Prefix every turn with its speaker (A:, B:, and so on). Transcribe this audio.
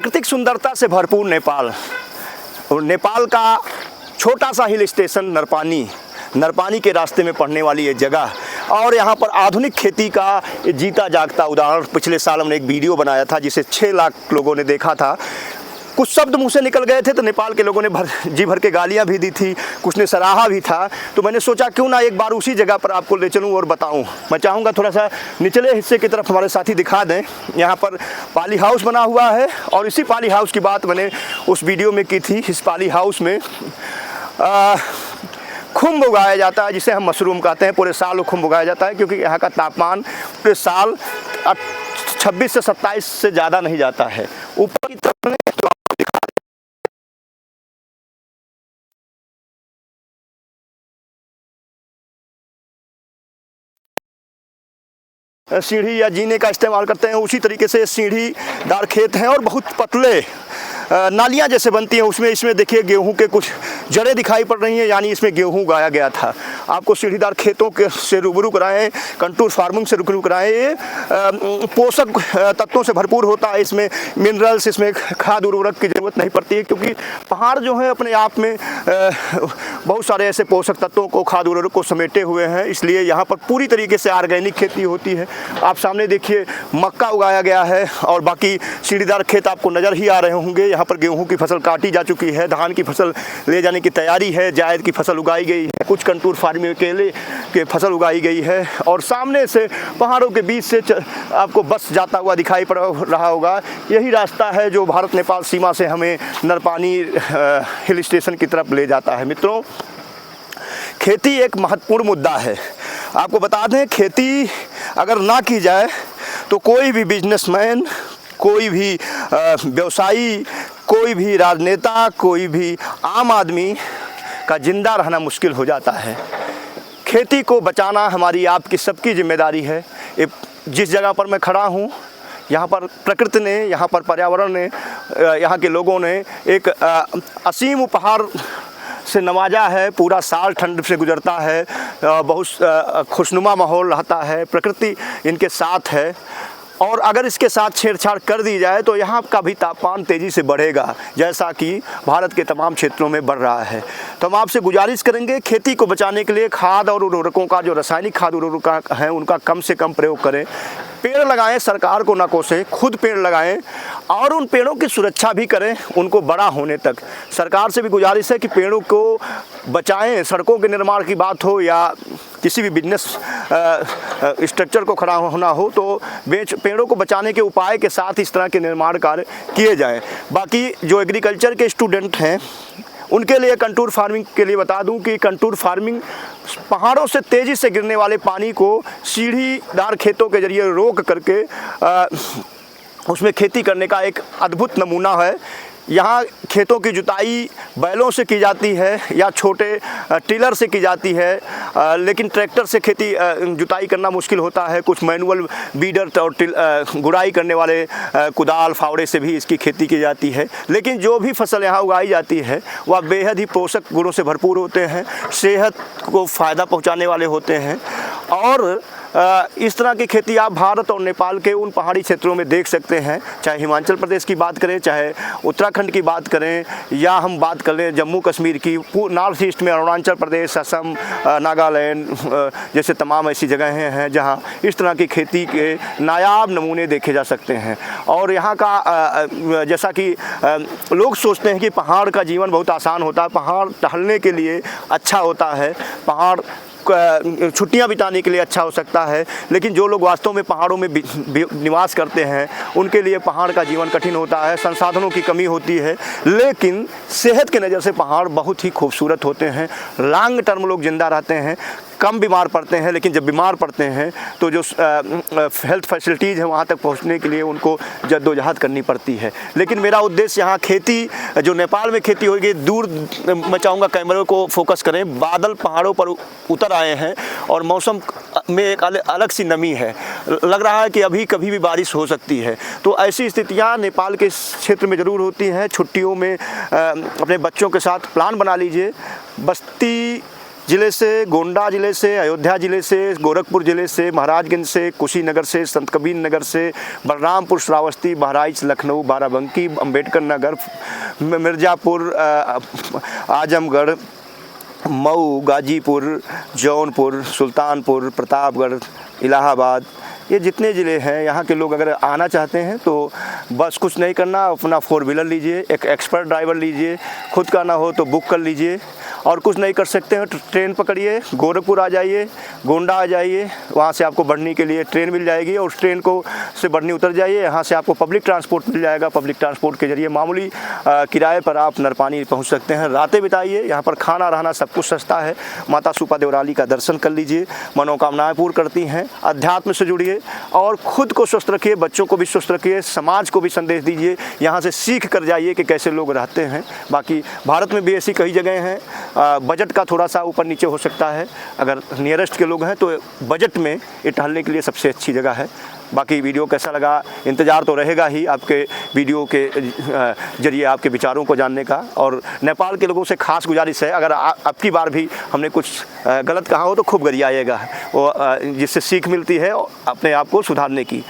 A: प्राकृतिक सुंदरता से भरपूर नेपाल और नेपाल का छोटा सा हिल स्टेशन नरपानी के रास्ते में पड़ने वाली ये जगह और यहाँ पर आधुनिक खेती का जीता जागता उदाहरण। पिछले साल हमने एक वीडियो बनाया था जिसे 6 लाख लोगों ने देखा था। कुछ शब्द मुँह से निकल गए थे तो नेपाल के लोगों ने जी भर के गालियाँ भी दी थी, कुछ ने सराहा भी था। तो मैंने सोचा क्यों ना एक बार उसी जगह पर आपको ले चलूँ और बताऊँ। मैं चाहूँगा थोड़ा सा निचले हिस्से की तरफ हमारे साथी दिखा दें। यहाँ पर पाली हाउस बना हुआ है और इसी पाली हाउस की बात मैंने उस वीडियो में की थी। इस पाली हाउस में खुम्ब उगाया जाता है, जिसे हम मशरूम कहते हैं। पूरे साल खुम्ब उगाया जाता है क्योंकि यहाँ का तापमान पूरे साल 26 से 27 से ज़्यादा नहीं जाता है। ऊपर की तरफ तो आपको दिखा सीढ़ी या जीने का इस्तेमाल करते हैं, उसी तरीके से सीढ़ीदार खेत हैं और बहुत पतले नालियाँ जैसे बनती हैं। इसमें देखिए गेहूं के कुछ जड़ें दिखाई पड़ रही हैं, यानी इसमें गेहूं उगाया गया था। आपको सीढ़ीदार खेतों के से रूबरू कराएं, कंटूर फार्मिंग से रूबरू कराएं। ये पोषक तत्वों से भरपूर होता है। इसमें मिनरल्स, इसमें खाद उर्वरक की ज़रूरत नहीं पड़ती है क्योंकि पहाड़ जो है अपने आप में बहुत सारे ऐसे पोषक तत्वों को, खाद उर्वरक को समेटे हुए हैं। इसलिए यहाँ पर पूरी तरीके से ऑर्गेनिक खेती होती है। आप सामने देखिए मक्का उगाया गया है और बाकी सीढ़ीदार खेत आपको नज़र ही आ रहे होंगे। यहाँ पर गेहूं की फसल काटी जा चुकी है, धान की फसल ले जाने की तैयारी है, जायद की फसल उगाई गई है, कुछ कंटूर फार्मिंग केले की फसल उगाई गई है और सामने से पहाड़ों के बीच से आपको बस जाता हुआ दिखाई पड़ रहा होगा। यही रास्ता है जो भारत नेपाल सीमा से हमें नरपानी हिल स्टेशन की तरफ ले जाता है। मित्रों, खेती एक महत्वपूर्ण मुद्दा है। आपको बता दें, खेती अगर ना की जाए तो कोई भी बिजनेसमैन, कोई भी व्यवसायी, कोई भी राजनेता, कोई भी आम आदमी का जिंदा रहना मुश्किल हो जाता है। खेती को बचाना हमारी आपकी सबकी जिम्मेदारी है। जिस जगह पर मैं खड़ा हूँ, यहाँ पर प्रकृति ने, यहाँ पर पर्यावरण ने, यहाँ के लोगों ने एक असीम उपहार से नवाजा है। पूरा साल ठंड से गुजरता है, बहुत खुशनुमा माहौल रहता है, प्रकृति इनके साथ है। और अगर इसके साथ छेड़छाड़ कर दी जाए तो यहाँ का भी तापमान तेज़ी से बढ़ेगा, जैसा कि भारत के तमाम क्षेत्रों में बढ़ रहा है। तो हम आपसे गुजारिश करेंगे, खेती को बचाने के लिए खाद और उर्वरकों का, जो रासायनिक खाद उर्वरक हैं, उनका कम से कम प्रयोग करें। पेड़ लगाएं, सरकार को ना कोसें, खुद पेड़ लगाएं और उन पेड़ों की सुरक्षा भी करें उनको बड़ा होने तक। सरकार से भी गुजारिश है कि पेड़ों को बचाएं। सड़कों के निर्माण की बात हो या किसी भी बिजनेस स्ट्रक्चर को खड़ा होना हो तो पेड़ों को बचाने के उपाय के साथ इस तरह के निर्माण कार्य किए जाएं। बाकी जो एग्रीकल्चर के स्टूडेंट हैं उनके लिए, कंटूर फार्मिंग के लिए बता दूं कि कंटूर फार्मिंग पहाड़ों से तेज़ी से गिरने वाले पानी को सीढ़ीदार खेतों के जरिए रोक करके उसमें खेती करने का एक अद्भुत नमूना है। यहाँ खेतों की जुताई बैलों से की जाती है या छोटे टिलर से की जाती है, लेकिन ट्रैक्टर से खेती जुताई करना मुश्किल होता है। कुछ मैनुअल बीडर और गुड़ाई करने वाले कुदाल फावड़े से भी इसकी खेती की जाती है। लेकिन जो भी फसल यहाँ उगाई जाती है वह बेहद ही पोषक गुणों से भरपूर होते हैं, सेहत को फ़ायदा पहुँचाने वाले होते हैं। और इस तरह की खेती आप भारत और नेपाल के उन पहाड़ी क्षेत्रों में देख सकते हैं। चाहे हिमाचल प्रदेश की बात करें, चाहे उत्तराखंड की बात करें, या हम बात करें जम्मू कश्मीर की, नॉर्थ ईस्ट में अरुणाचल प्रदेश, असम, नागालैंड जैसे तमाम ऐसी जगहें हैं जहां इस तरह की खेती के नायाब नमूने देखे जा सकते हैं। और यहाँ का जैसा कि लोग सोचते हैं कि पहाड़ का जीवन बहुत आसान होता है, पहाड़ टहलने के लिए अच्छा होता है, पहाड़ छुट्टियां बिताने के लिए अच्छा हो सकता है, लेकिन जो लोग वास्तव में पहाड़ों में निवास करते हैं उनके लिए पहाड़ का जीवन कठिन होता है। संसाधनों की कमी होती है, लेकिन सेहत के नज़र से पहाड़ बहुत ही खूबसूरत होते हैं। लॉन्ग टर्म लोग जिंदा रहते हैं, कम बीमार पड़ते हैं, लेकिन जब बीमार पड़ते हैं तो जो हेल्थ फैसिलिटीज़ हैं वहाँ तक पहुँचने के लिए उनको जद्दोजहद करनी पड़ती है। लेकिन मेरा उद्देश्य यहाँ खेती, जो नेपाल में खेती होगी, दूर मैं चाहूँगा कैमरे को फोकस करें। बादल पहाड़ों पर उतर आए हैं और मौसम में एक अलग सी नमी है, लग रहा है कि अभी कभी भी बारिश हो सकती है। तो ऐसी स्थितियाँ नेपाल के क्षेत्र में ज़रूर होती हैं। छुट्टियों में अपने बच्चों के साथ प्लान बना लीजिए, बस्ती ज़िले से, गोंडा ज़िले से, अयोध्या ज़िले से, गोरखपुर ज़िले से, महाराजगंज से, कुशीनगर से, संत कबीर नगर से, बलरामपुर, श्रावस्ती, बहराइच, लखनऊ, बाराबंकी, अम्बेडकर नगर, मिर्ज़ापुर, आजमगढ़, मऊ, गाजीपुर, जौनपुर, सुल्तानपुर, प्रतापगढ़, इलाहाबाद, ये जितने ज़िले हैं यहाँ के लोग अगर आना चाहते हैं तो बस कुछ नहीं करना, अपना 4 व्हीलर लीजिए, एक एक्सपर्ट ड्राइवर लीजिए, खुद का ना हो तो बुक कर लीजिए, और कुछ नहीं कर सकते हैं तो ट्रेन पकड़िए, गोरखपुर आ जाइए, गोंडा आ जाइए, वहाँ से आपको बढ़नी के लिए ट्रेन मिल जाएगी और उस ट्रेन को से बढ़नी उतर जाइए, यहाँ से आपको पब्लिक ट्रांसपोर्ट मिल जाएगा। पब्लिक ट्रांसपोर्ट के जरिए मामूली किराए पर आप नरपानी पहुँच सकते हैं। रातें बिताइए, यहाँ पर खाना रहना सब कुछ सस्ता है। माता सुपा देवराली का दर्शन कर लीजिए, मनोकामनाएँ पूर्ण करती हैं। अध्यात्म से जुड़िए और खुद को स्वस्थ रखिए, बच्चों को भी स्वस्थ रखिए, समाज को भी संदेश दीजिए, यहाँ से सीख कर जाइए कि कैसे लोग रहते हैं। बाकी भारत में भी ऐसी कई जगह हैं, बजट का थोड़ा सा ऊपर नीचे हो सकता है, अगर नियरेस्ट के लोग हैं तो बजट में ये टहलने के लिए सबसे अच्छी जगह है। बाकी वीडियो कैसा लगा, इंतज़ार तो रहेगा ही आपके वीडियो के जरिए आपके विचारों को जानने का। और नेपाल के लोगों से खास गुजारिश है, अगर अब की बार भी हमने कुछ गलत कहा हो तो खूब गरियाइएगा, वो जिससे सीख मिलती है अपने आप को सुधारने की।